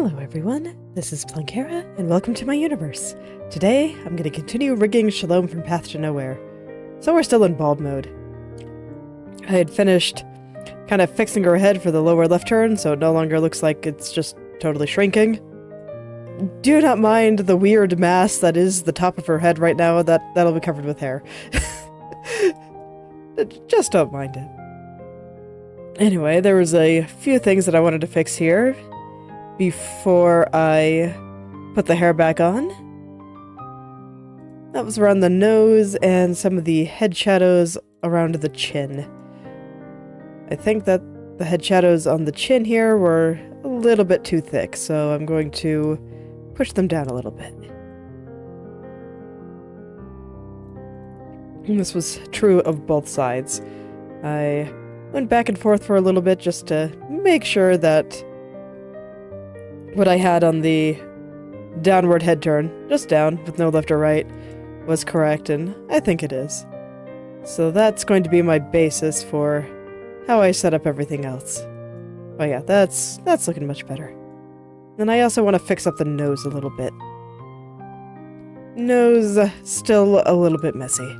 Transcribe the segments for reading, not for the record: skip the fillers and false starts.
Hello everyone, this is Plankera, and welcome to my universe. Today, I'm going to continue rigging Shalom from Path to Nowhere. So we're still in bald mode. I had finished kind of fixing her head for the lower left turn, so it no longer looks like it's just totally shrinking. Do not mind the weird mass that is the top of her head right now, that'll be covered with hair. Just don't mind it. Anyway, there was a few things that I wanted to fix here before I put the hair back on. That was around the nose and some of the head shadows around the chin. I think that the head shadows on the chin here were a little bit too thick, so I'm going to push them down a little bit. And this was true of both sides. I went back and forth for a little bit just to make sure that what I had on the downward head turn, just down, with no left or right, was correct, and I think it is. So that's going to be my basis for how I set up everything else. Oh yeah, that's looking much better. Then I also want to fix up the nose a little bit. Nose, still a little bit messy.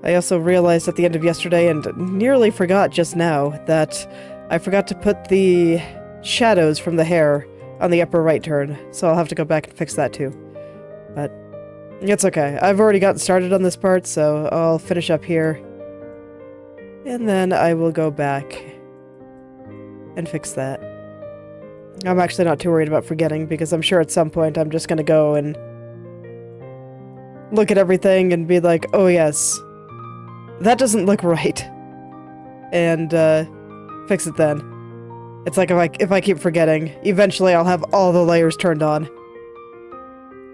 I also realized at the end of yesterday, and nearly forgot just now, that I forgot to put the shadows from the hair on the upper right turn, so I'll have to go back and fix that too. But it's okay. I've already gotten started on this part, so I'll finish up here. And then I will go back and fix that. I'm actually not too worried about forgetting, because I'm sure at some point I'm just going to go and look at everything and be like, oh yes, that doesn't look right. And fix it then. It's like if I keep forgetting, eventually I'll have all the layers turned on.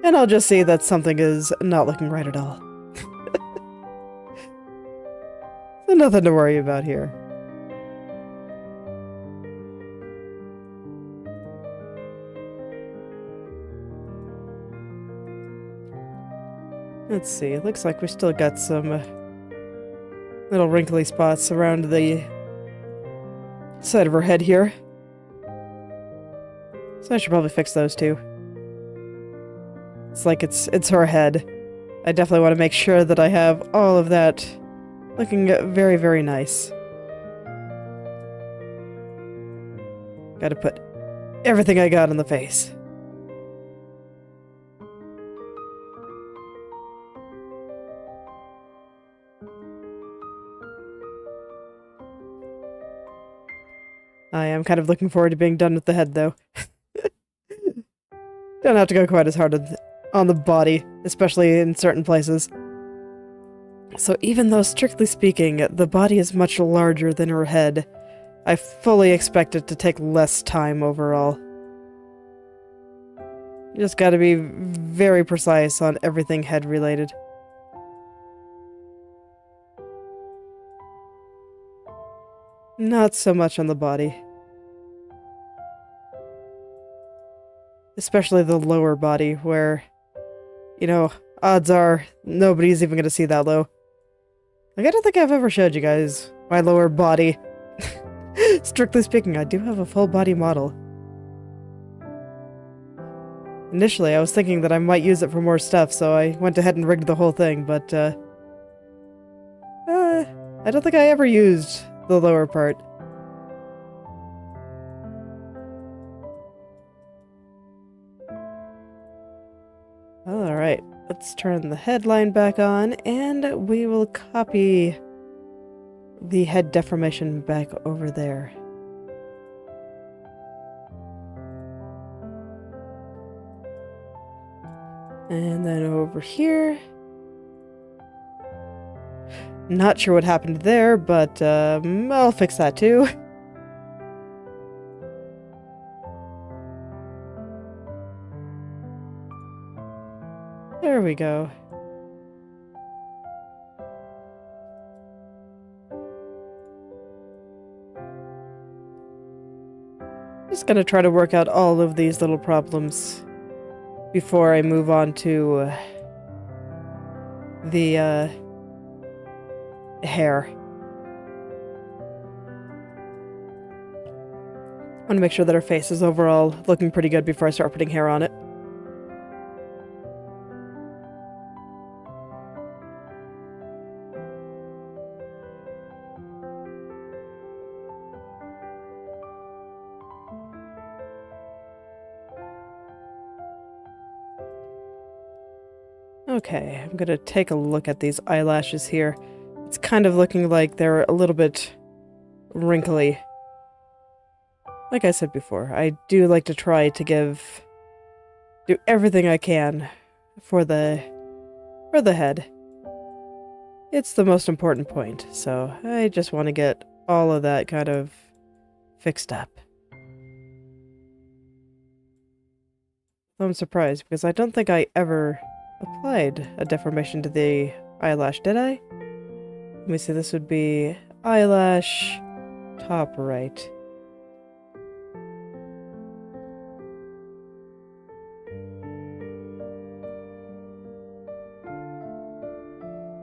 And I'll just see that something is not looking right at all. So nothing to worry about here. Let's see, it looks like we still got some little wrinkly spots around the side of her head here. So I should probably fix those too. It's like it's her head. I definitely want to make sure that I have all of that looking very, very nice. Gotta put everything I got on the face. I am kind of looking forward to being done with the head, though. Don't have to go quite as hard on the body, especially in certain places. So even though, strictly speaking, the body is much larger than her head, I fully expect it to take less time overall. You just gotta be very precise on everything head-related. Not so much on the body. Especially the lower body, where, you know, odds are nobody's even gonna see that low. Like, I don't think I've ever showed you guys my lower body. Strictly speaking, I do have a full body model. Initially, I was thinking that I might use it for more stuff, so I went ahead and rigged the whole thing, but, I don't think I ever used the lower part. Alright, let's turn the headline back on, and we will copy the head deformation back over there. And then over here. Not sure what happened there, but I'll fix that too. There we go. Just gonna try to work out all of these little problems before I move on to the hair. I want to make sure that her face is overall looking pretty good before I start putting hair on it. Okay, I'm gonna take a look at these eyelashes here. It's kind of looking like they're a little bit wrinkly. Like I said before, I do like to try to do everything I can for the head. It's the most important point, so I just want to get all of that kind of fixed up. I'm surprised because I don't think I ever applied a deformation to the eyelash, did I? Let me see, this would be eyelash top right.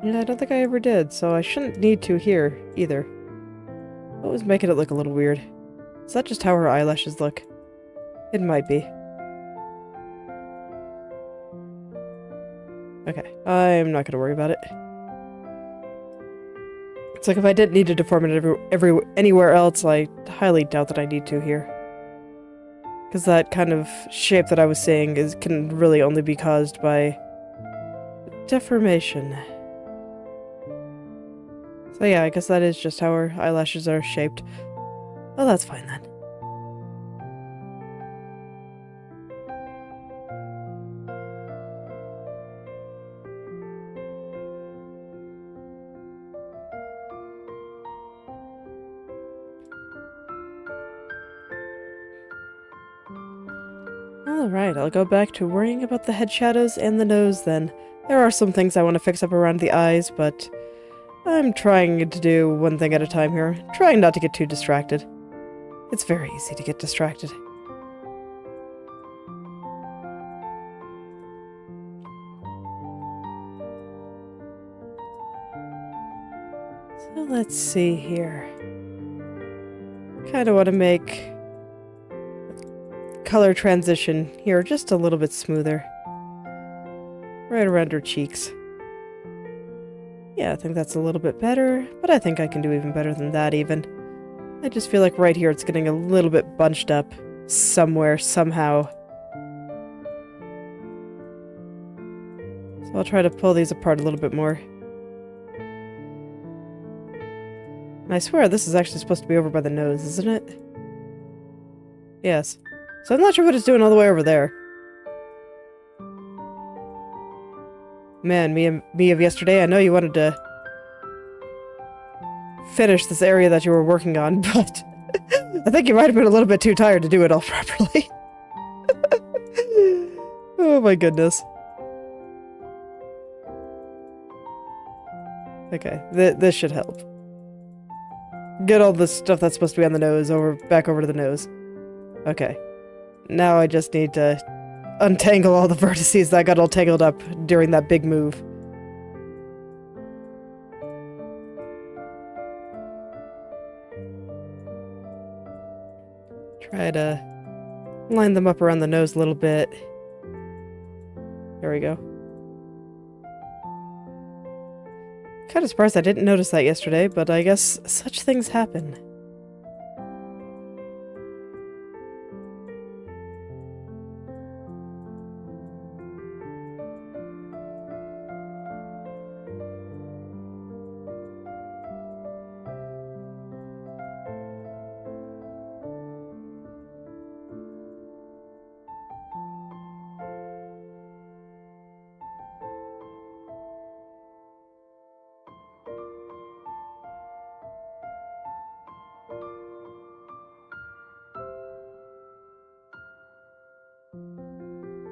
Yeah, I don't think I ever did, so I shouldn't need to here either. What was making it look a little weird? Is that just how her eyelashes look? It might be. Okay, I'm not gonna worry about it. It's like if I didn't need to deform it anywhere else, I highly doubt that I need to here. Because that kind of shape that I was seeing can really only be caused by deformation. So yeah, I guess that is just how her eyelashes are shaped. Oh, that's fine then. Alright, I'll go back to worrying about the head shadows and the nose then. There are some things I want to fix up around the eyes, but I'm trying to do one thing at a time here. Trying not to get too distracted. It's very easy to get distracted. So let's see here. Kind of want to make color transition here just a little bit smoother. Right around her cheeks. Yeah, I think that's a little bit better, but I think I can do even better than that even. I just feel like right here it's getting a little bit bunched up somewhere, somehow. So I'll try to pull these apart a little bit more. And I swear this is actually supposed to be over by the nose, isn't it? Yes. So I'm not sure what it's doing all the way over there. Man, me of yesterday, I know you wanted to finish this area that you were working on, but I think you might have been a little bit too tired to do it all properly. Oh my goodness. Okay, this should help. Get all the stuff that's supposed to be on the nose back over to the nose. Okay. Now I just need to untangle all the vertices that got all tangled up during that big move. Try to line them up around the nose a little bit. There we go. Kind of surprised I didn't notice that yesterday, but I guess such things happen.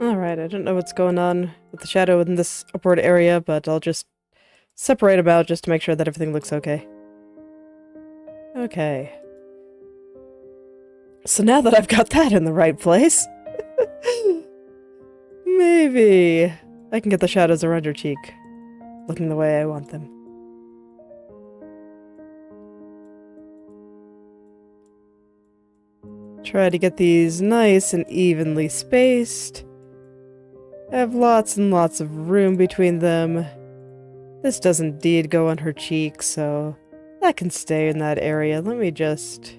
Alright, I don't know what's going on with the shadow in this upward area, but I'll just separate them out just to make sure that everything looks okay. Okay. So now that I've got that in the right place, maybe I can get the shadows around your cheek looking the way I want them. Try to get these nice and evenly spaced. Have lots and lots of room between them. This does indeed go on her cheek, so that can stay in that area. Let me just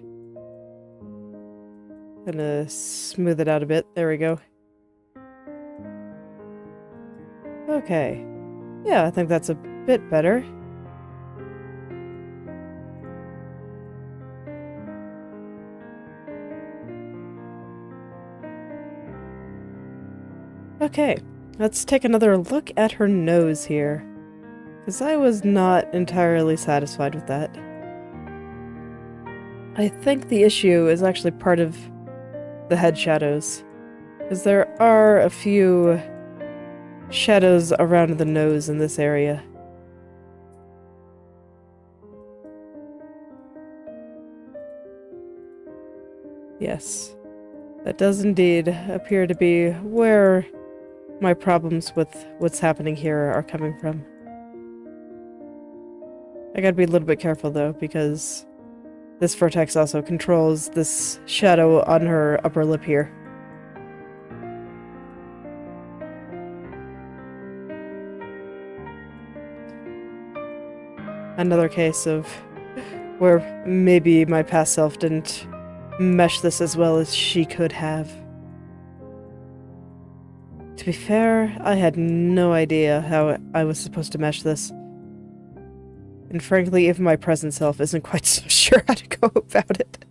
gonna smooth it out a bit. There we go. Okay. Yeah, I think that's a bit better. Okay, let's take another look at her nose here, because I was not entirely satisfied with that. I think the issue is actually part of the head shadows, because there are a few shadows around the nose in this area. Yes, that does indeed appear to be where my problems with what's happening here are coming from. I gotta be a little bit careful though, because this vertex also controls this shadow on her upper lip here. Another case of where maybe my past self didn't mesh this as well as she could have. To be fair, I had no idea how I was supposed to mesh this. And frankly, even my present self isn't quite so sure how to go about it.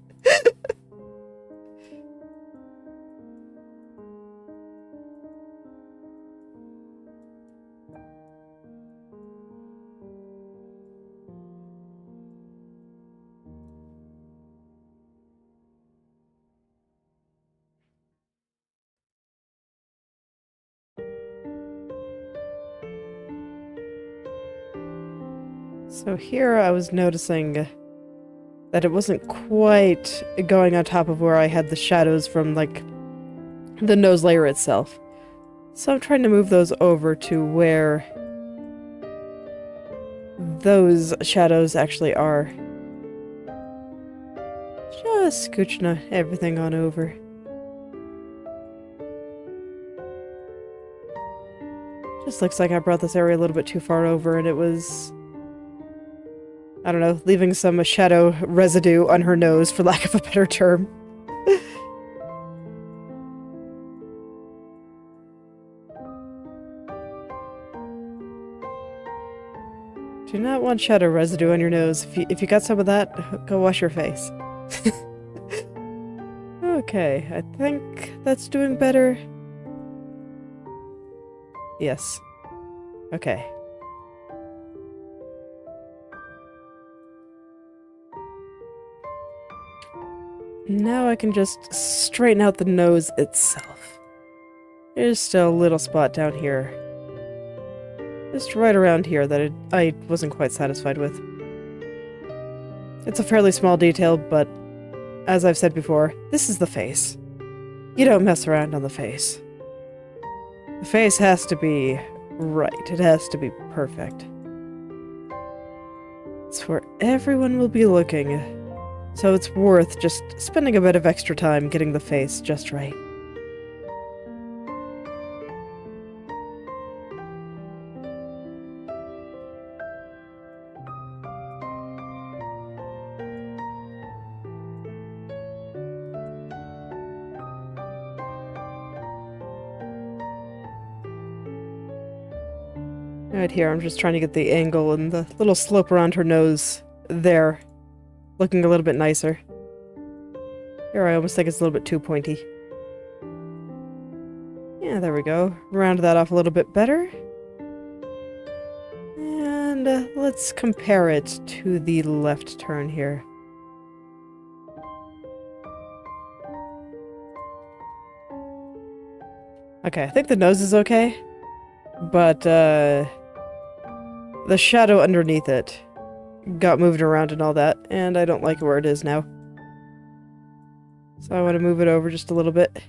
So here I was noticing that it wasn't quite going on top of where I had the shadows from, like, the nose layer itself. So I'm trying to move those over to where those shadows actually are. Just scooching everything on over. Just looks like I brought this area a little bit too far over and it was, I don't know, leaving some shadow residue on her nose, for lack of a better term. Do not want shadow residue on your nose. If you got some of that, go wash your face. Okay, I think that's doing better. Yes. Okay. Now I can just straighten out the nose itself. There's still a little spot down here. Just right around here that I wasn't quite satisfied with. It's a fairly small detail, but as I've said before, this is the face. You don't mess around on the face. The face has to be right. It has to be perfect. It's where everyone will be looking. So it's worth just spending a bit of extra time getting the face just right. Right here, I'm just trying to get the angle and the little slope around her nose there, looking a little bit nicer. Here I almost think it's a little bit too pointy. Yeah, there we go. Round that off a little bit better. And let's compare it to the left turn here. Okay, I think the nose is okay, but the shadow underneath it got moved around and all that, and I don't like where it is now. So I want to move it over just a little bit.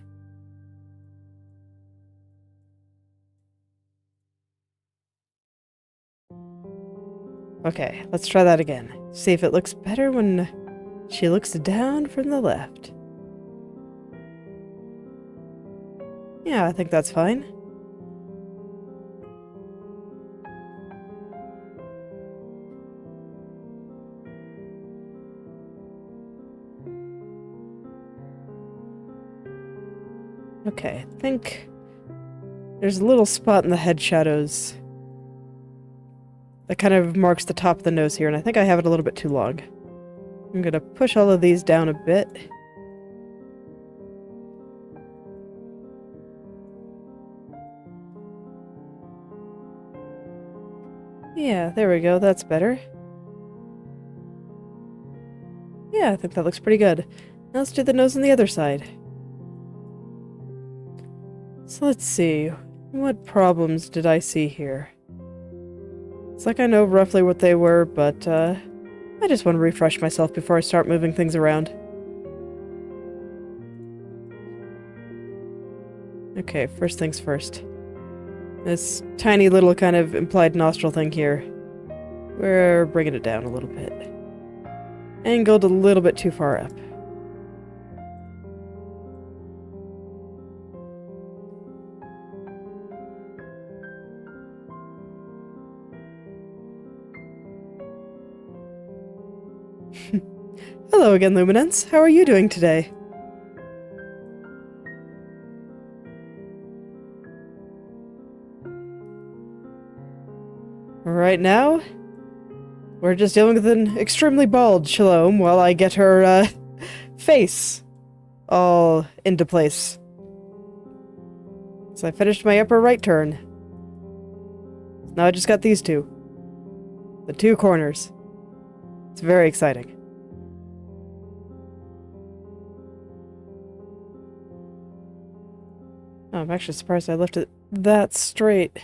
Okay, let's try that again. See if it looks better when she looks down from the left. Yeah, I think that's fine. Okay, I think there's a little spot in the head shadows that kind of marks the top of the nose here, and I think I have it a little bit too long. I'm gonna push all of these down a bit. Yeah, there we go, that's better. Yeah, I think that looks pretty good. Now let's do the nose on the other side. So let's see, what problems did I see here? It's like I know roughly what they were, but I just want to refresh myself before I start moving things around. Okay, first things first. This tiny little kind of implied nostril thing here. We're bringing it down a little bit. Angled a little bit too far up. Hello again, Luminance. How are you doing today? Right now, we're just dealing with an extremely bald Shalom while I get her, face all into place. So I finished my upper right turn. Now I just got these two. The two corners. It's very exciting. Oh, I'm actually surprised I left it that straight.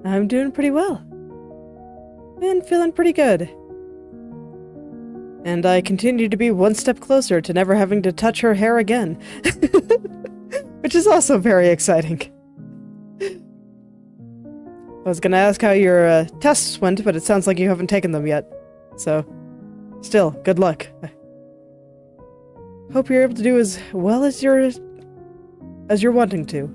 I'm doing pretty well. And feeling pretty good. And I continue to be one step closer to never having to touch her hair again. Which is also very exciting. I was gonna ask how your tests went, but it sounds like you haven't taken them yet. So, still, good luck. Hope you're able to do as well as you're wanting to.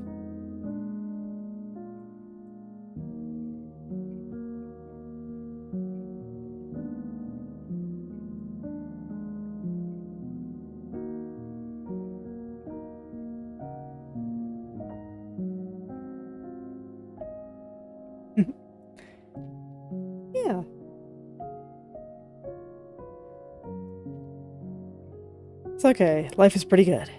Yeah. It's okay. Life is pretty good.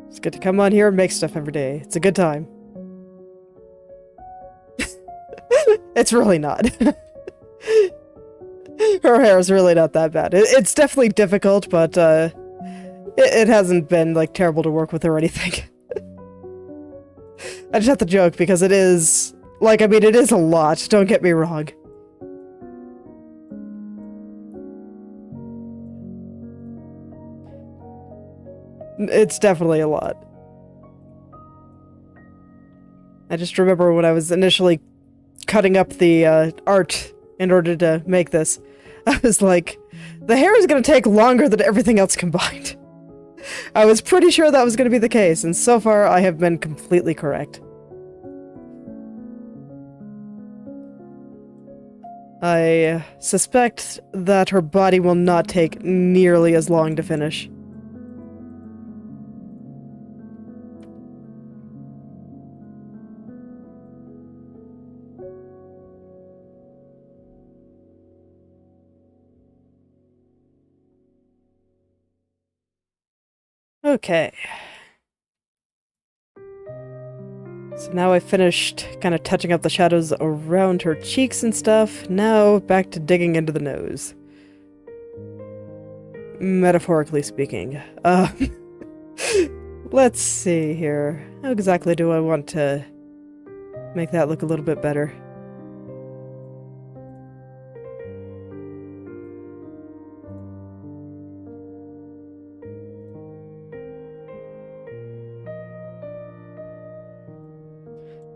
Just get to come on here and make stuff every day. It's a good time. It's really not. Her hair is really not that bad. It's definitely difficult, but it hasn't been like terrible to work with or anything. I just have to joke because it is, like, I mean, it is a lot, don't get me wrong. It's definitely a lot. I just remember when I was initially cutting up the art in order to make this, I was like, the hair is going to take longer than everything else combined. I was pretty sure that was going to be the case, and so far I have been completely correct. I suspect that her body will not take nearly as long to finish. Okay. So now I've finished kind of touching up the shadows around her cheeks and stuff. Now back to digging into the nose. Metaphorically speaking. Let's see here. How exactly do I want to make that look a little bit better?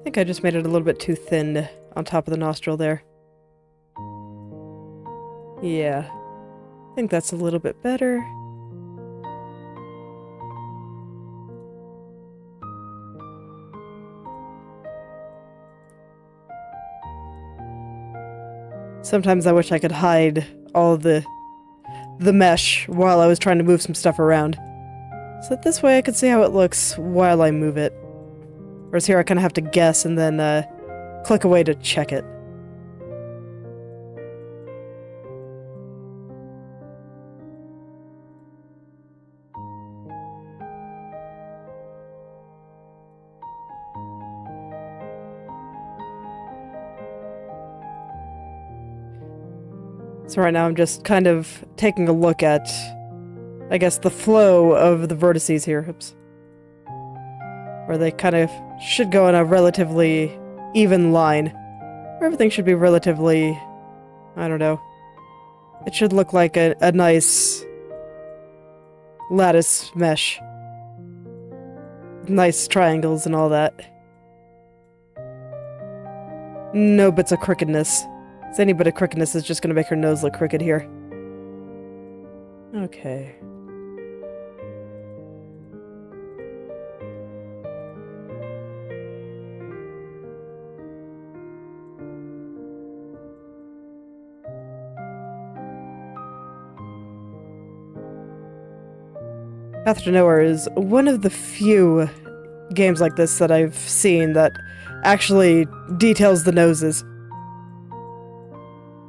I think I just made it a little bit too thin on top of the nostril there. Yeah. I think that's a little bit better. Sometimes I wish I could hide all the mesh while I was trying to move some stuff around. So that this way I could see how it looks while I move it. Whereas here I kind of have to guess and then click away to check it. So right now I'm just kind of taking a look at, I guess, the flow of the vertices here. Oops. Where they kind of should go in a relatively even line. Where everything should be relatively, I don't know. It should look like a nice lattice mesh. Nice triangles and all that. No bits of crookedness. Any bit of crookedness is just going to make her nose look crooked here. Okay. Path to Nowhere is one of the few games like this that I've seen that actually details the noses.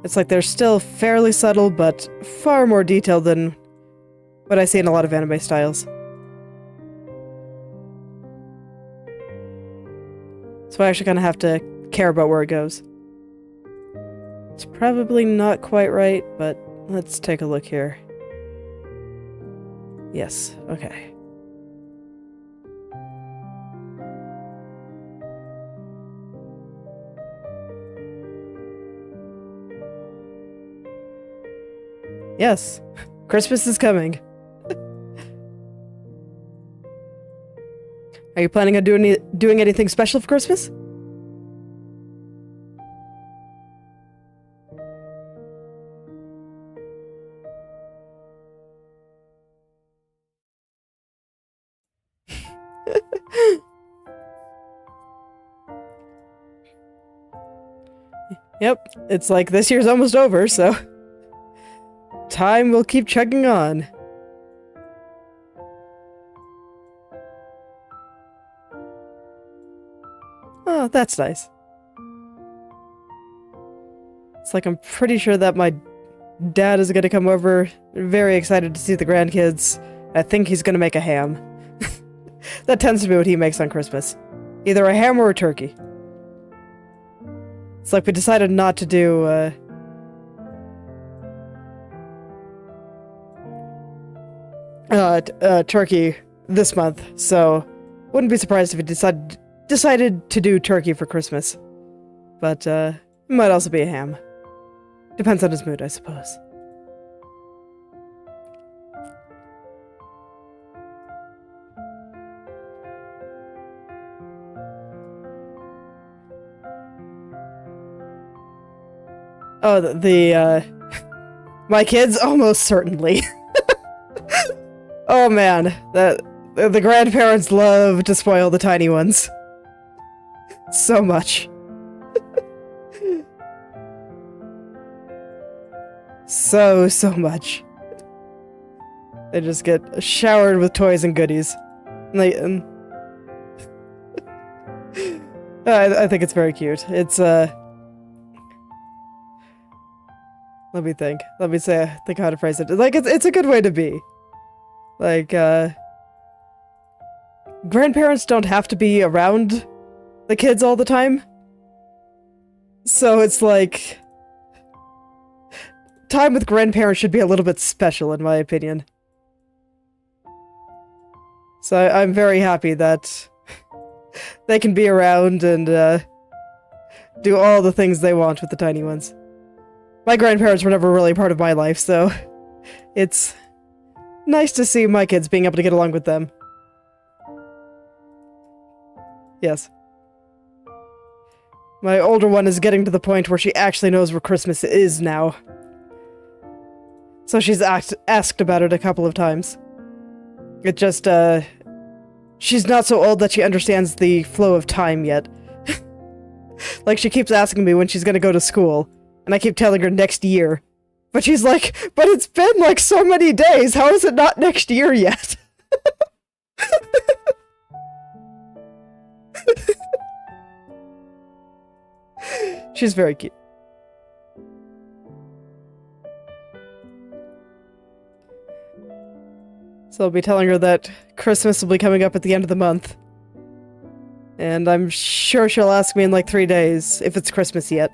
It's like they're still fairly subtle, but far more detailed than what I see in a lot of anime styles. So I actually kind of have to care about where it goes. It's probably not quite right, but let's take a look here. Yes, okay. Yes, Christmas is coming. Are you planning on doing anything special for Christmas? Yep, it's like this year's almost over, so time will keep chugging on. Oh, that's nice. It's like I'm pretty sure that my dad is gonna come over, very excited to see the grandkids. I think he's gonna make a ham. That tends to be what he makes on Christmas. Either a ham or a turkey. It's like we decided not to do, turkey this month, so wouldn't be surprised if we decided to do turkey for Christmas. But, it might also be a ham. Depends on his mood, I suppose. Oh, my kids? Almost certainly. Oh man, the grandparents love to spoil the tiny ones. So much. So much. They just get showered with toys and goodies. And I think it's very cute. It's, let me think. Let me think how to phrase it. Like, it's a good way to be. Like, grandparents don't have to be around the kids all the time. So it's like, time with grandparents should be a little bit special, in my opinion. So I'm very happy that they can be around and, do all the things they want with the tiny ones. My grandparents were never really part of my life, so it's nice to see my kids being able to get along with them. Yes. My older one is getting to the point where she actually knows where Christmas is now. So she's asked about it a couple of times. It just, she's not so old that she understands the flow of time yet. Like, she keeps asking me when she's gonna go to school, and I keep telling her next year. But she's like, but it's been like so many days, how is it not next year yet? She's very cute. So I'll be telling her that Christmas will be coming up at the end of the month. And I'm sure she'll ask me in like 3 days if it's Christmas yet.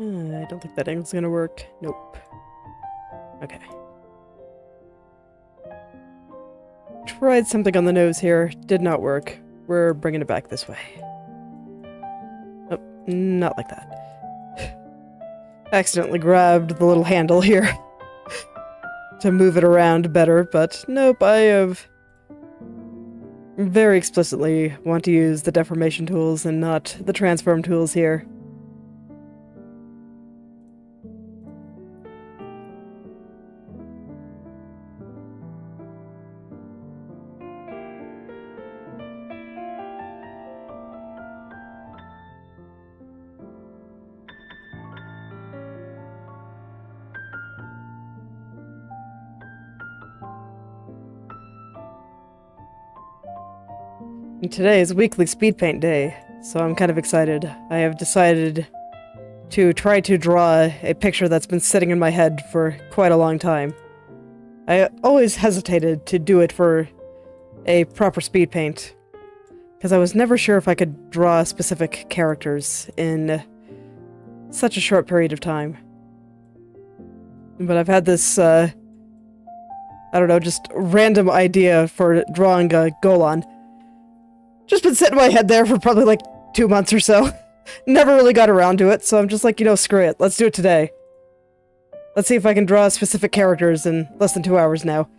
I don't think that angle's gonna work. Nope. Okay. Tried something on the nose here. Did not work. We're bringing it back this way. Oh, not like that. Accidentally grabbed the little handle here to move it around better, but nope, I have very explicitly want to use the deformation tools and not the transform tools here. And today is weekly speed paint day, so I'm kind of excited. I have decided to try to draw a picture that's been sitting in my head for quite a long time. I always hesitated to do it for a proper speed paint, because I was never sure if I could draw specific characters in such a short period of time. But I've had this, I don't know, just random idea for drawing a Golan. Just been sitting in my head there for probably like 2 months or so. Never really got around to it, so I'm just like, you know, screw it. Let's do it today. Let's see if I can draw specific characters in less than 2 hours now.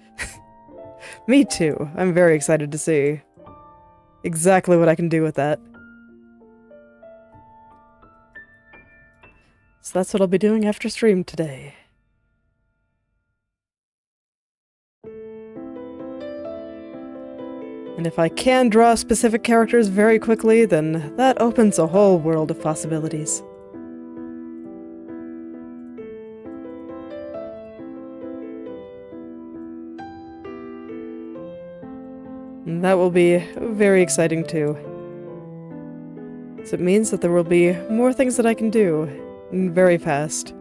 Me too. I'm very excited to see exactly what I can do with that. So that's what I'll be doing after stream today. And if I can draw specific characters very quickly, then that opens a whole world of possibilities. And that will be very exciting too. So it means that there will be more things that I can do very fast.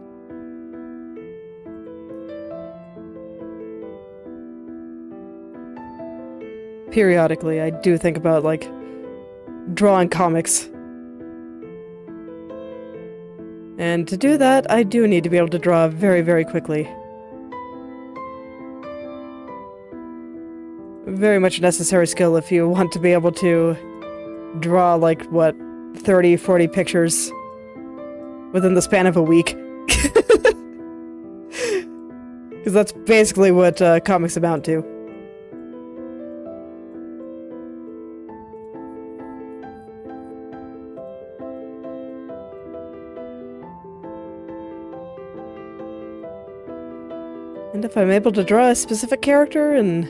Periodically, I do think about, like, drawing comics. And to do that, I do need to be able to draw very, very quickly. Very much a necessary skill if you want to be able to draw, like, what, 30, 40 pictures within the span of a week. Because that's basically what comics amount to. And if I'm able to draw a specific character in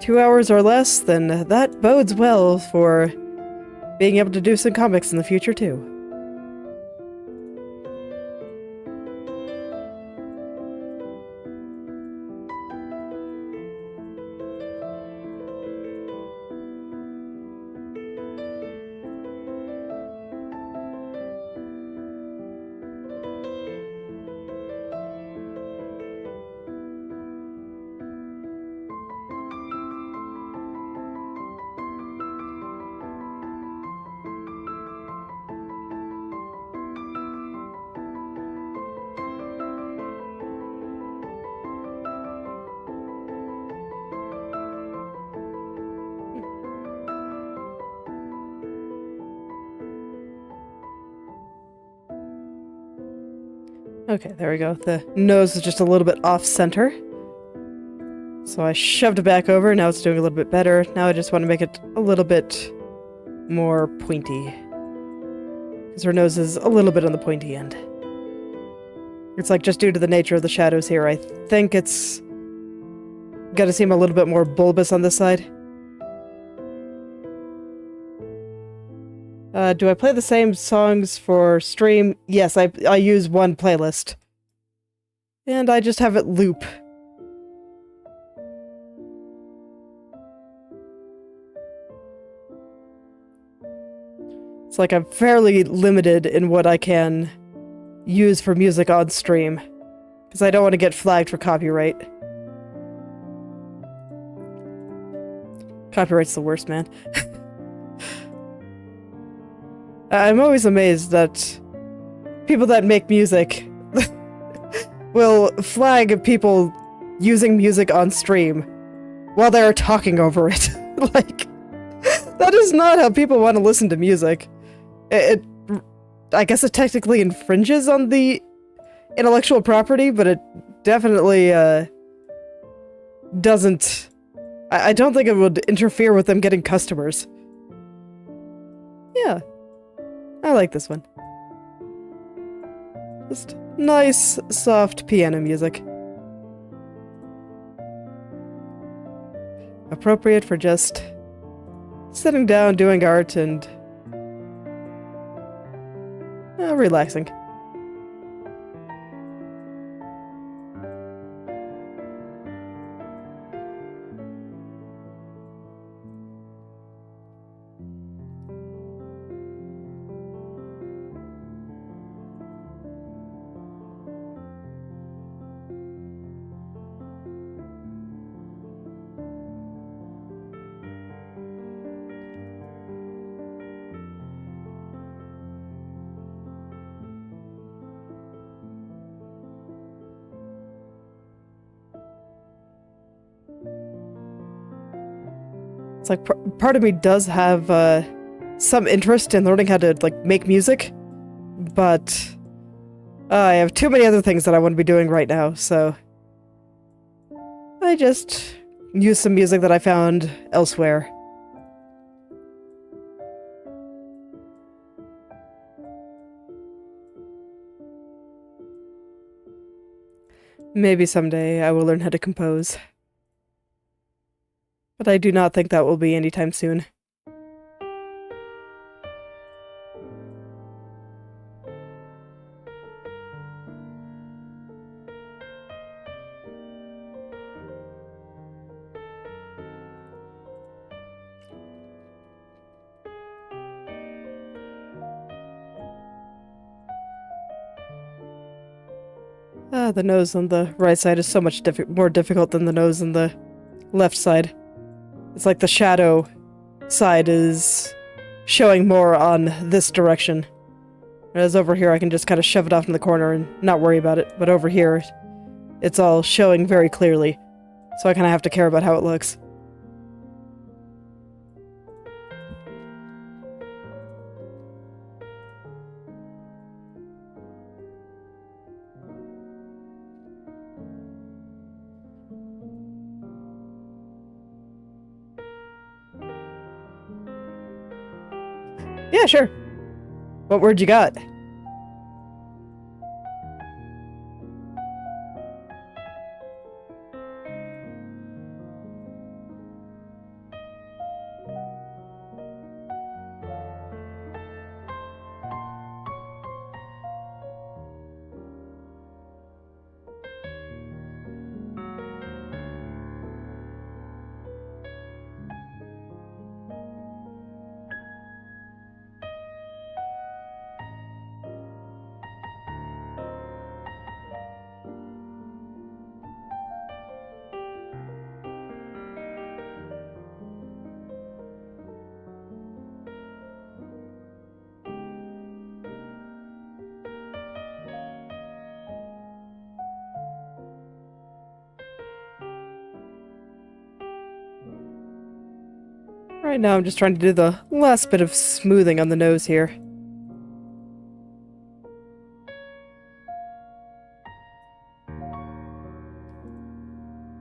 2 hours or less, then that bodes well for being able to do some comics in the future too. Okay, there we go. The nose is just a little bit off-center. So I shoved it back over, now it's doing a little bit better. Now I just want to make it a little bit more pointy. Because her nose is a little bit on the pointy end. It's like just due to the nature of the shadows here, I think it's gonna seem a little bit more bulbous on this side. Do I play the same songs for stream? Yes, I use one playlist. And I just have it loop. It's like I'm fairly limited in what I can use for music on stream. Because I don't want to get flagged for copyright. Copyright's the worst, man. I'm always amazed that people that make music will flag people using music on stream while they're talking over it. Like, that is not how people want to listen to music. I guess it technically infringes on the intellectual property, but it definitely doesn't... I don't think it would interfere with them getting customers. Yeah. I like this one. Just nice, soft piano music. Appropriate for just sitting down, doing art, and relaxing. It's like part of me does have some interest in learning how to like make music, but I have too many other things that I want to be doing right now, so I just use some music that I found elsewhere. Maybe someday I will learn how to compose. But I do not think that will be anytime soon. The nose on the right side is so much more difficult than the nose on the left side. It's like the shadow side is showing more on this direction. Whereas over here I can just kind of shove it off in the corner and not worry about it. But over here, it's all showing very clearly. So I kind of have to care about how it looks. Yeah, sure. What word you got? Right now I'm just trying to do the last bit of smoothing on the nose here.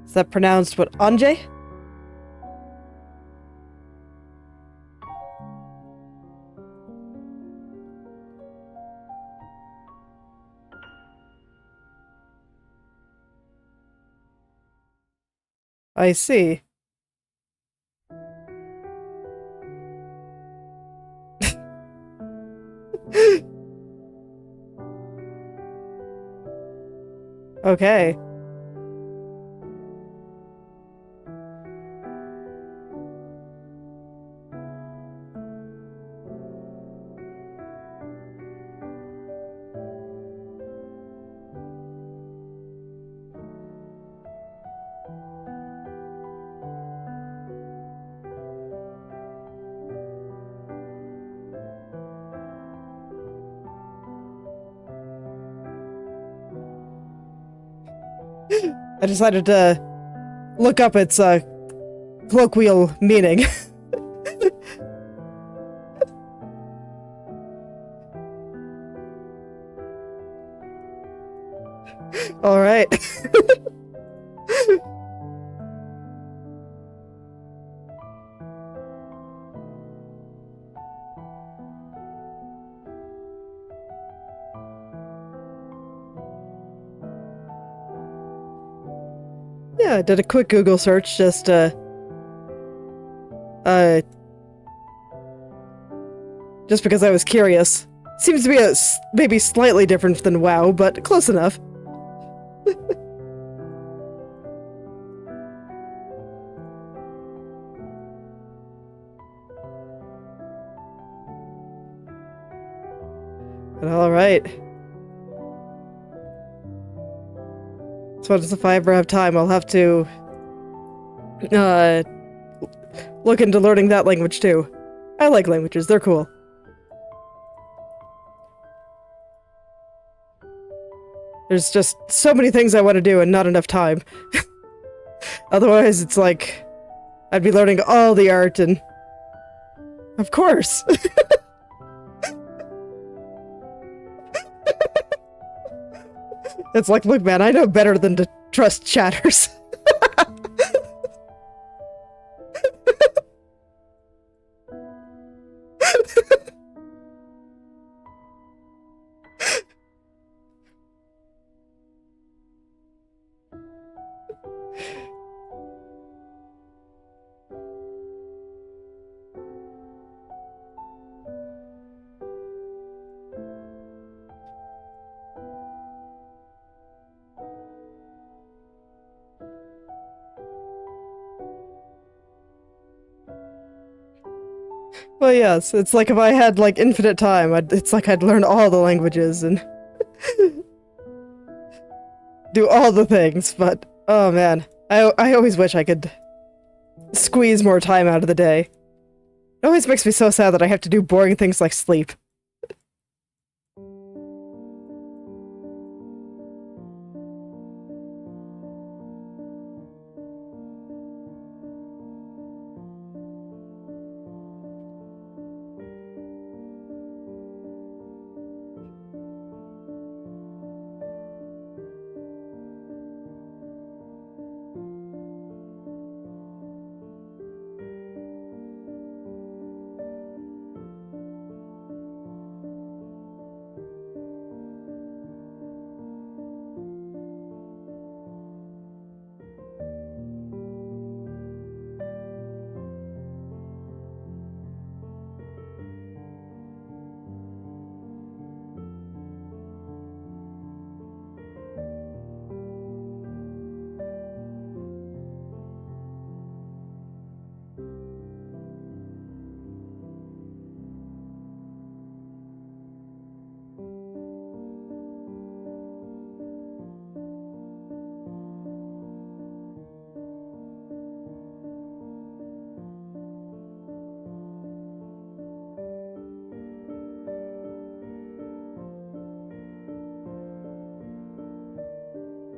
Is that pronounced what, Anje? I see. Okay. I decided to look up its colloquial meaning. All right. Yeah, I did a quick Google search just just because I was curious. Seems to be maybe slightly different than WoW, but close enough. All right. So if I ever have time, I'll have to look into learning that language too. I like languages, they're cool. There's just so many things I want to do and not enough time. Otherwise, it's like I'd be learning all the art and... Of course! It's like, look man, I know better than to trust chatters. Well, yes, it's like if I had, like, infinite time, it's like I'd learn all the languages and do all the things, but, oh man, I always wish I could squeeze more time out of the day. It always makes me so sad that I have to do boring things like sleep.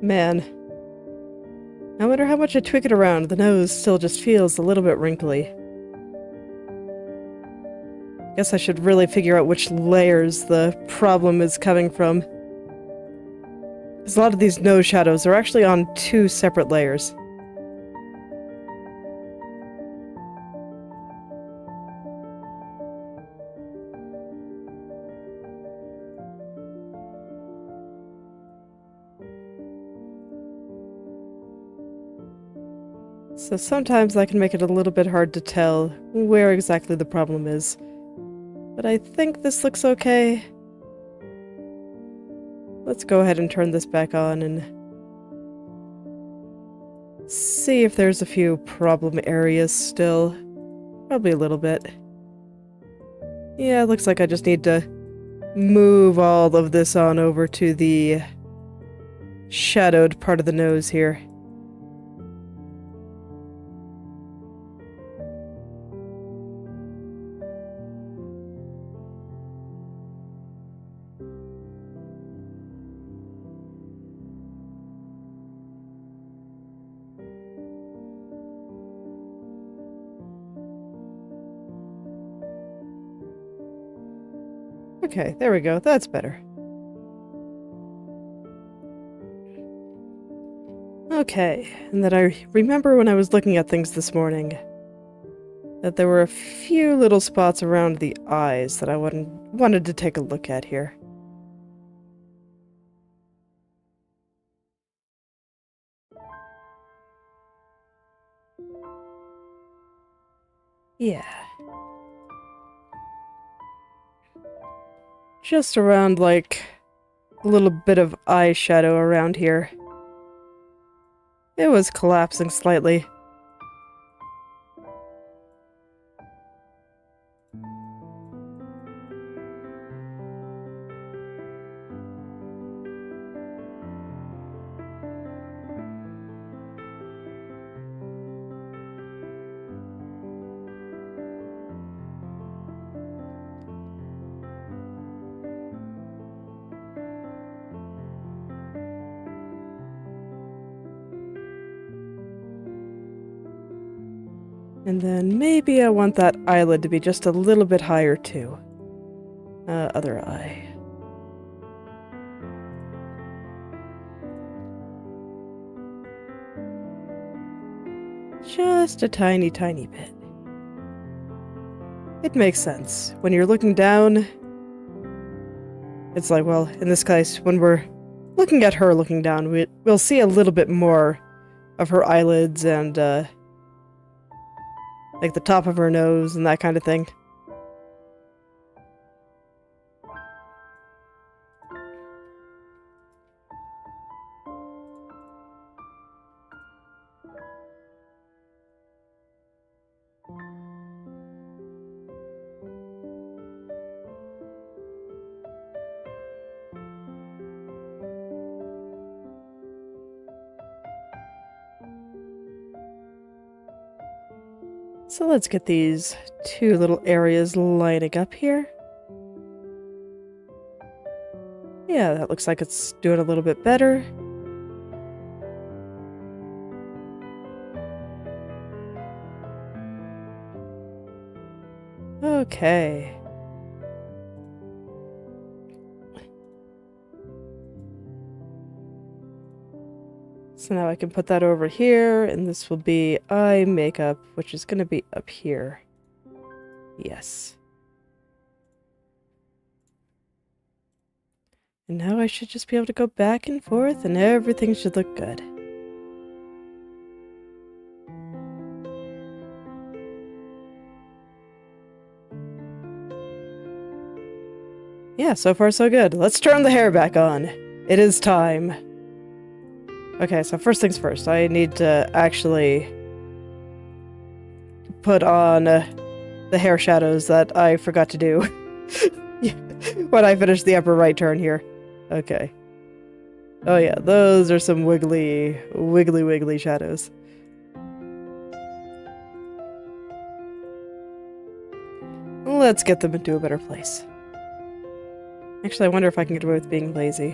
Man. No matter how much I tweak it around, the nose still just feels a little bit wrinkly. Guess I should really figure out which layers the problem is coming from. Because a lot of these nose shadows are actually on 2 separate layers. So sometimes that can make it a little bit hard to tell where exactly the problem is. But I think this looks okay. Let's go ahead and turn this back on and see if there's a few problem areas still. Probably a little bit. Yeah, it looks like I just need to move all of this on over to the shadowed part of the nose here. Okay, there we go. That's better. Okay, and then I remember when I was looking at things this morning that there were a few little spots around the eyes that I wanted to take a look at here. Yeah. Just around, like, a little bit of eyeshadow around here. It was collapsing slightly. And then maybe I want that eyelid to be just a little bit higher too. Other eye. Just a tiny, tiny bit. It makes sense. When you're looking down, it's like, well, in this case, when we're looking at her looking down, we'll see a little bit more of her eyelids and, like the top of her nose and that kind of thing. So let's get these two little areas lining up here. Yeah, that looks like it's doing a little bit better. Okay. So now I can put that over here, and this will be eye makeup, which is going to be up here. Yes. And now I should just be able to go back and forth, and everything should look good. Yeah, so far so good. Let's turn the hair back on. It is time. Okay, so first things first, I need to actually put on the hair shadows that I forgot to do when I finished the upper right turn here. Okay. Oh yeah, those are some wiggly shadows. Let's get them into a better place. Actually, I wonder if I can get away with being lazy.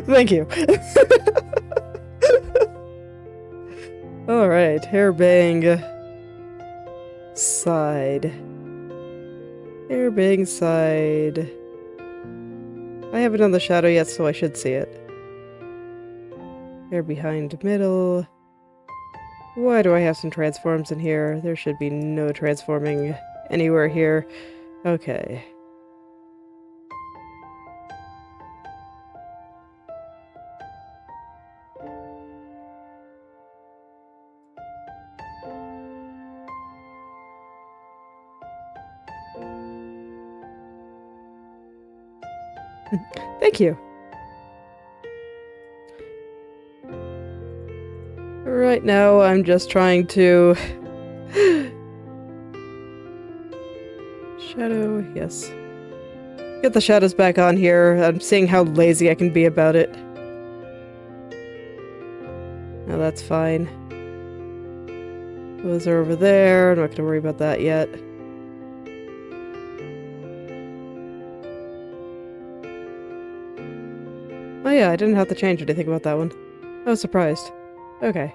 Thank you. Alright, hair bang side. Hair bang side. I haven't done the shadow yet, so I should see it. Hair behind middle. Why do I have some transforms in here? There should be no transforming anywhere here. Okay. Thank you. Right now, I'm just trying to... Shadow, yes. Get the shadows back on here. I'm seeing how lazy I can be about it. No, that's fine. Those are over there. I'm not going to worry about that yet. Oh yeah, I didn't have to change anything about that one. I was surprised. Okay.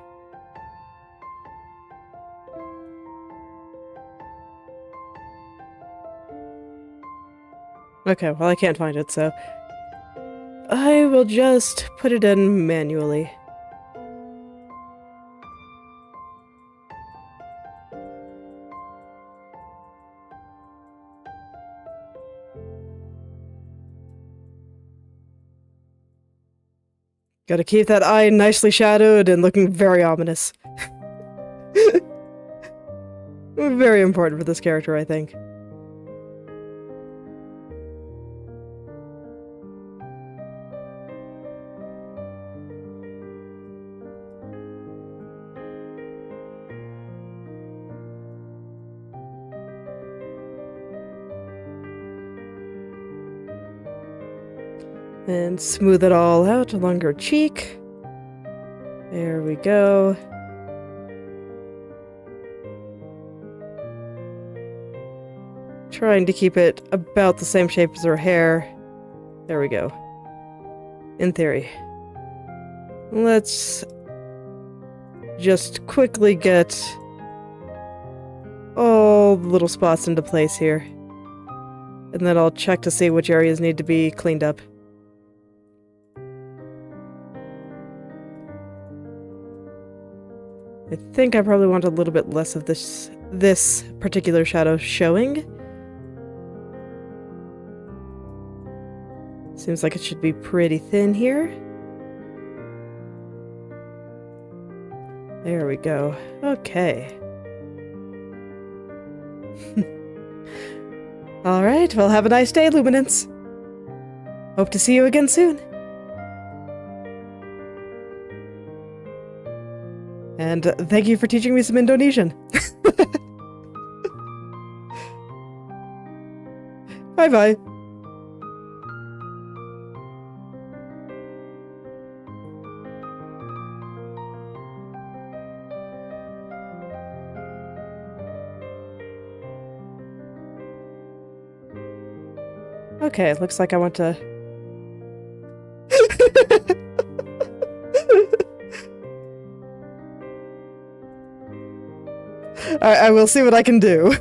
Okay, well I can't find it, so... I will just put it in manually. Gotta keep that eye nicely shadowed and looking very ominous. Very important for this character, I think. And smooth it all out along her cheek. There we go. Trying to keep it about the same shape as her hair. There we go. In theory. Let's just quickly get all the little spots into place here. And then I'll check to see which areas need to be cleaned up. I think I probably want a little bit less of this particular shadow showing. Seems like it should be pretty thin here. There we go. Okay. Alright, well have a nice day, Luminance. Hope to see you again soon. And thank you for teaching me some Indonesian. Bye-bye. Okay, it looks like I want to... I will see what I can do.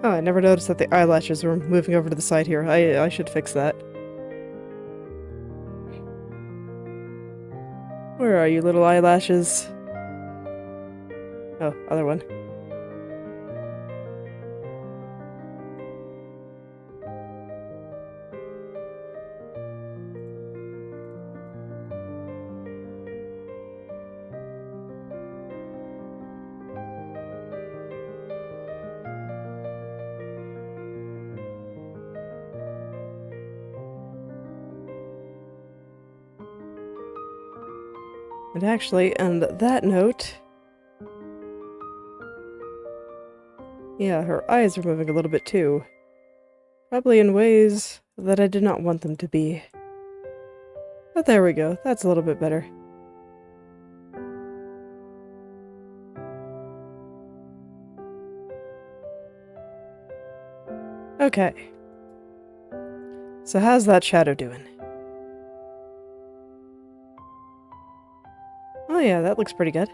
Oh, I never noticed that the eyelashes were moving over to the side here. I should fix that. Where are you, little eyelashes? Oh, other one. And actually, on that note... Yeah, her eyes are moving a little bit too. Probably in ways that I did not want them to be. But there we go, that's a little bit better. Okay. So how's that shadow doing? Oh yeah, that looks pretty good.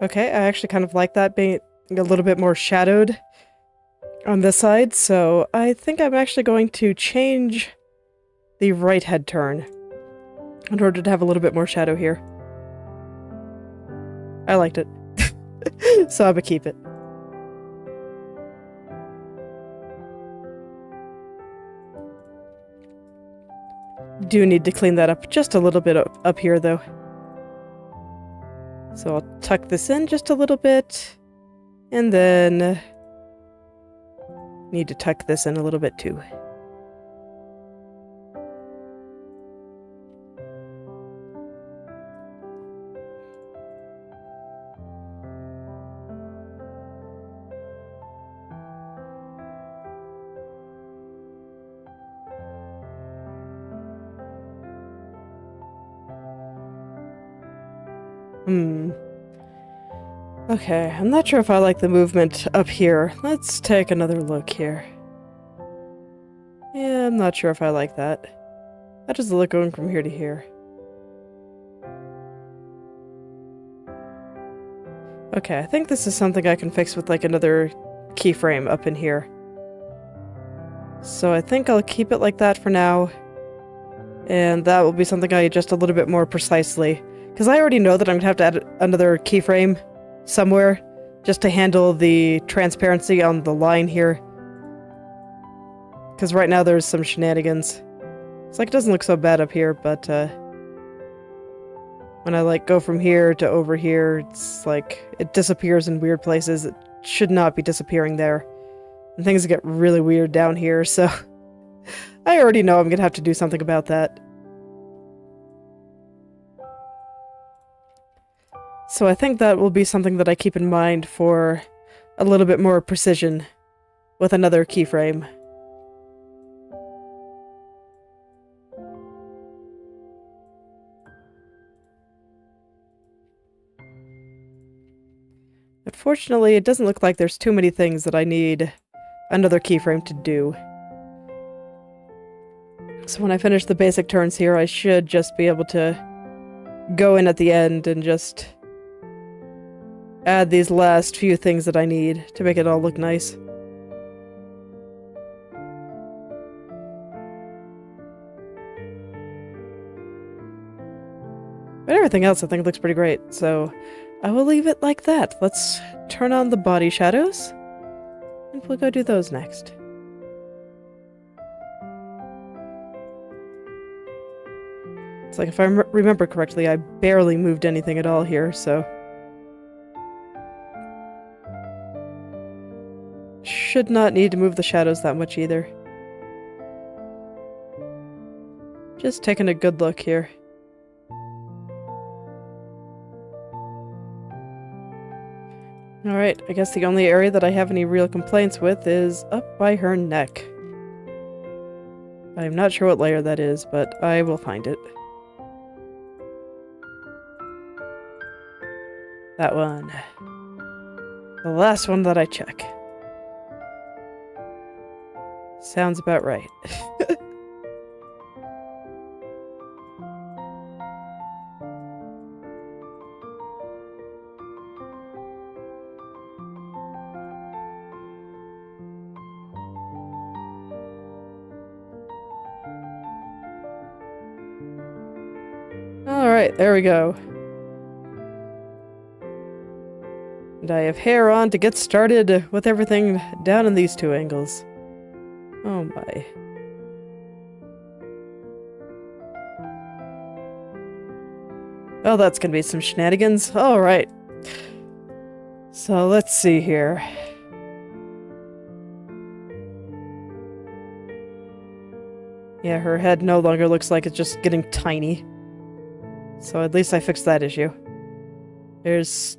Okay, I actually kind of like that being a little bit more shadowed. on this side, so I think I'm actually going to change the right head turn in order to have a little bit more shadow here. I liked it. So I'm gonna keep it. Do need to clean that up just a little bit up here, though. So I'll tuck this in just a little bit, and then need to tuck this in a little bit too. Okay, I'm not sure if I like the movement up here. Let's take another look here. Yeah, I'm not sure if I like that. How does it look going from here to here? Okay, I think this is something I can fix with like another keyframe up in here. So I think I'll keep it like that for now. And that will be something I adjust a little bit more precisely. Because I already know that I'm going to have to add another keyframe somewhere just to handle the transparency on the line here. Because right now there's some shenanigans. It's like it doesn't look so bad up here, but when I like go from here to over here, it's like it disappears in weird places. It should not be disappearing there. And things get really weird down here, so I already know I'm going to have to do something about that. So I think that will be something that I keep in mind for a little bit more precision with another keyframe. Unfortunately, it doesn't look like there's too many things that I need another keyframe to do. So when I finish the basic turns here, I should just be able to go in at the end and just add these last few things that I need to make it all look nice. But everything else I think looks pretty great, so I will leave it like that. Let's turn on the body shadows, and we'll go do those next. It's like if I remember correctly, I barely moved anything at all here, so should not need to move the shadows that much either. Just taking a good look here. Alright, I guess the only area that I have any real complaints with is up by her neck. I'm not sure what layer that is, but I will find it. That one. The last one that I check. Sounds about right. Alright, there we go. And I have hair on to get started with everything down in these two angles. Oh my. Oh, that's gonna be some shenanigans. Alright. So let's see here. Yeah, her head no longer looks like it's just getting tiny. So at least I fixed that issue. There's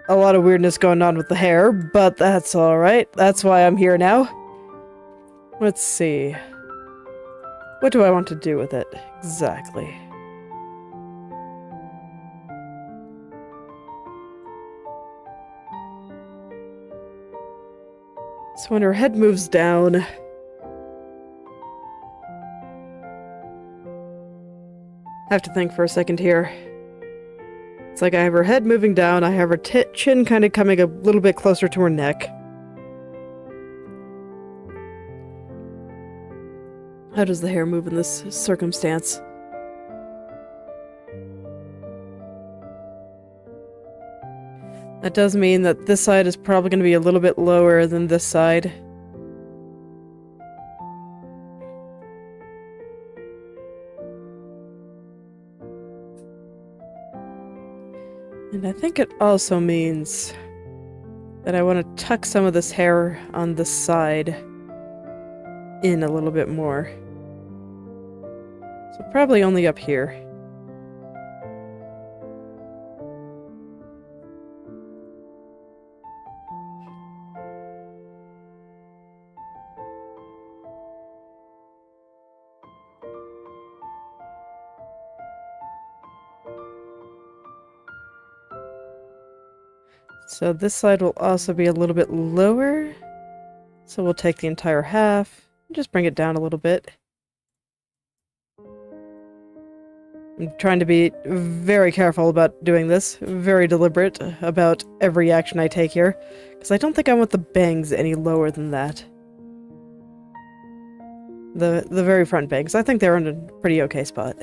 a lot of weirdness going on with the hair, but that's alright. That's why I'm here now. Let's see. What do I want to do with it? Exactly. So when her head moves down... I have to think for a second here. It's like I have her head moving down, I have her chin kind of coming a little bit closer to her neck. How does the hair move in this circumstance? That does mean that this side is probably going to be a little bit lower than this side. And I think it also means that I want to tuck some of this hair on this side in a little bit more. So probably only up here. So this side will also be a little bit lower. So we'll take the entire half and just bring it down a little bit. I'm trying to be very careful about doing this, very deliberate about every action I take here, because I don't think I want the bangs any lower than that. The very front bangs. I think they're in a pretty okay spot.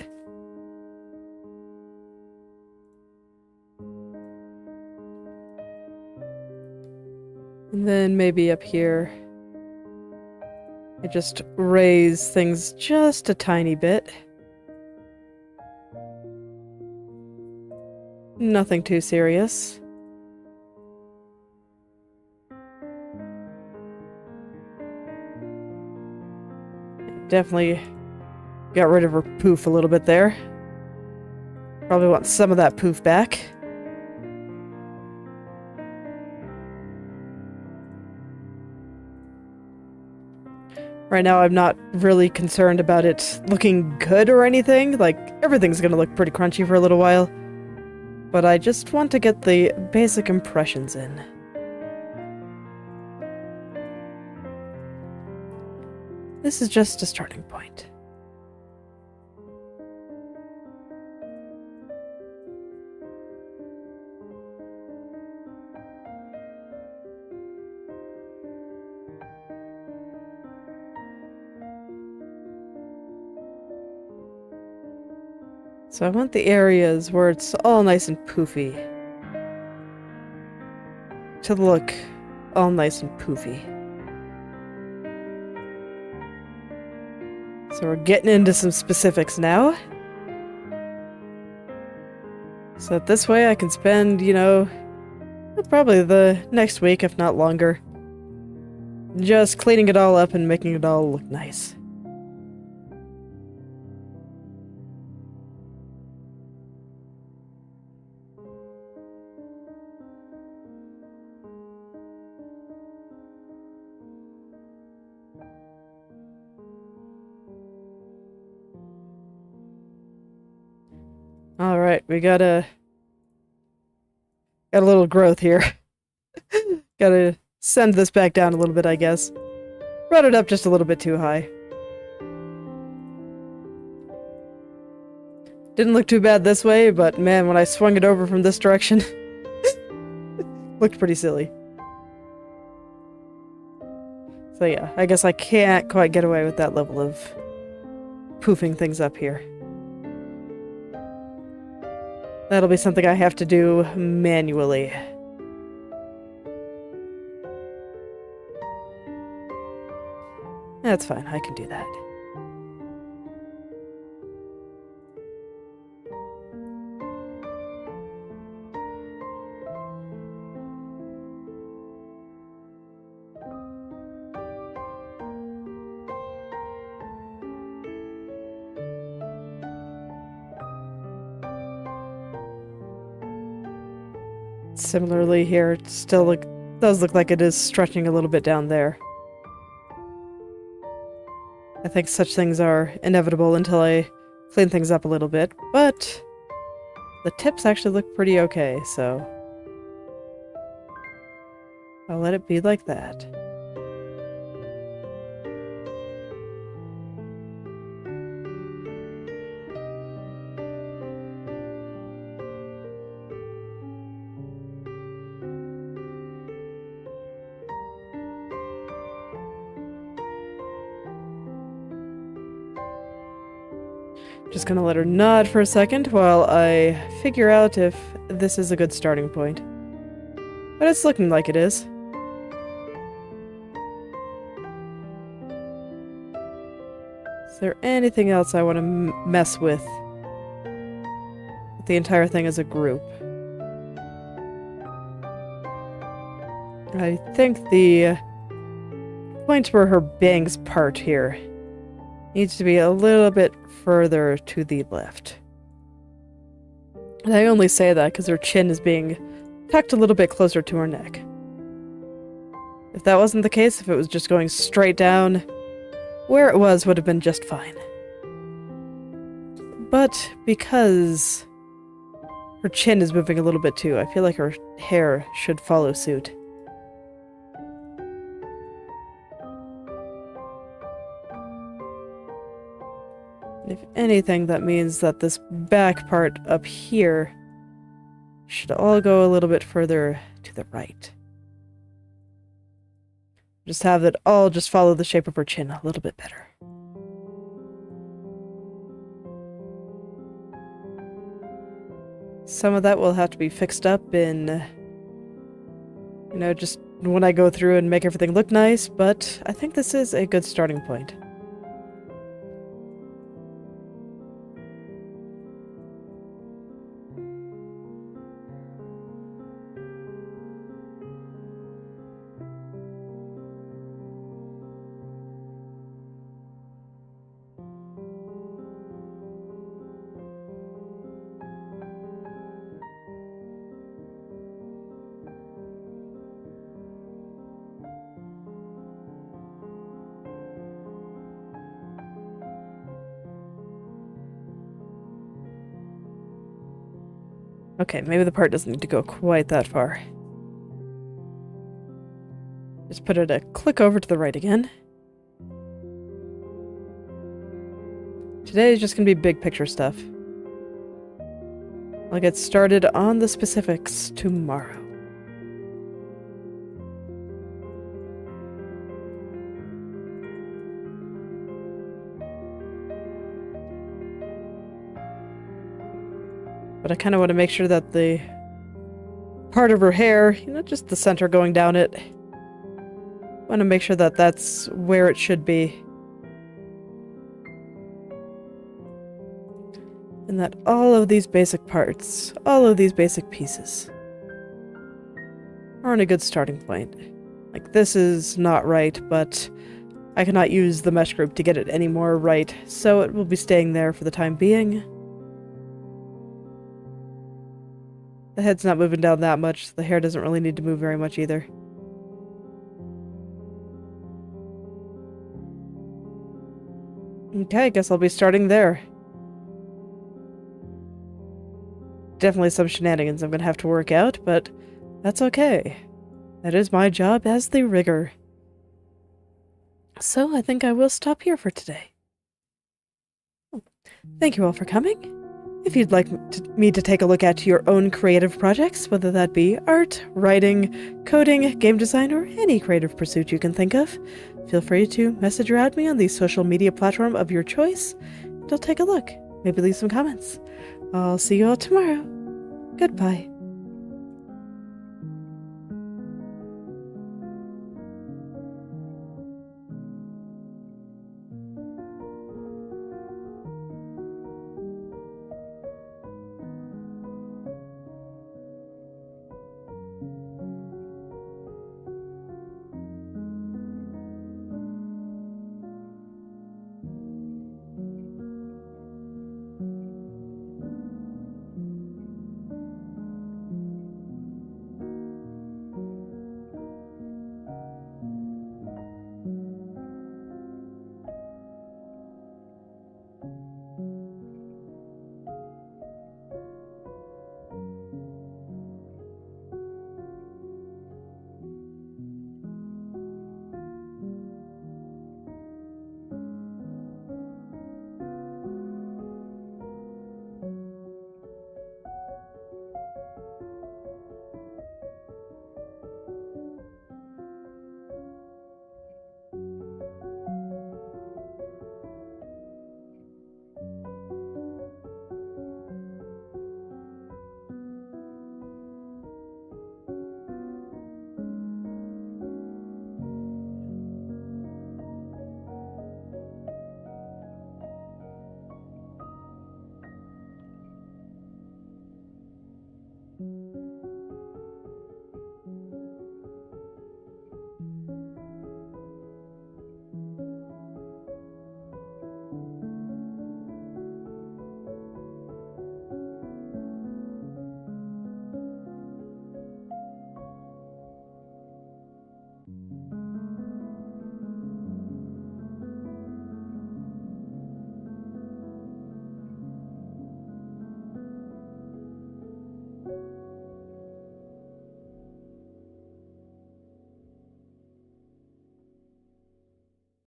And then maybe up here, I just raise things just a tiny bit. Nothing too serious. Definitely got rid of her poof a little bit there. Probably want some of that poof back. Right now, I'm not really concerned about it looking good or anything. Like, everything's gonna look pretty crunchy for a little while. But I just want to get the basic impressions in. This is just a starting point. So I want the areas where it's all nice and poofy to look all nice and poofy. So we're getting into some specifics now. So that this way I can spend, you know, probably the next week, if not longer, just cleaning it all up and making it all look nice. Alright, we got a little growth here. Gotta send this back down a little bit, I guess. Brought it up just a little bit too high. Didn't look too bad this way, but man, when I swung it over from this direction, looked pretty silly. So yeah, I guess I can't quite get away with that level of poofing things up here. That'll be something I have to do manually. That's fine, I can do that. Similarly here, it still does look like it is stretching a little bit down there. I think such things are inevitable until I clean things up a little bit, but the tips actually look pretty okay, so I'll let it be like that. Just gonna let her nod for a second while I figure out if this is a good starting point. But it's looking like it is. Is there anything else I want to mess with? The entire thing as a group. I think the point where her bangs part here needs to be a little bit further to the left. And I only say that because her chin is being tucked a little bit closer to her neck. If that wasn't the case, if it was just going straight down, where it was would have been just fine. But because her chin is moving a little bit too, I feel like her hair should follow suit. If anything, that means that this back part up here should all go a little bit further to the right. Just have it all just follow the shape of her chin a little bit better. Some of that will have to be fixed up in, you know, just when I go through and make everything look nice, but I think this is a good starting point. Okay, maybe the part doesn't need to go quite that far. Just put it a click over to the right again. Today is just gonna be big picture stuff. I'll get started on the specifics tomorrow. But I kind of want to make sure that the part of her hair, you know, just the center going down it, I want to make sure that that's where it should be. And that all of these basic parts, all of these basic pieces, are on a good starting point. Like, this is not right, but I cannot use the mesh group to get it any more right, so it will be staying there for the time being. The head's not moving down that much. The hair doesn't really need to move very much either. Okay, I guess I'll be starting there. Definitely some shenanigans I'm gonna have to work out, but that's okay. That is my job as the rigger. So I think I will stop here for today. Thank you all for coming. If you'd like me to take a look at your own creative projects, whether that be art, writing, coding, game design, or any creative pursuit you can think of, feel free to message or add me on the social media platform of your choice, and I'll take a look. Maybe leave some comments. I'll see you all tomorrow. Goodbye.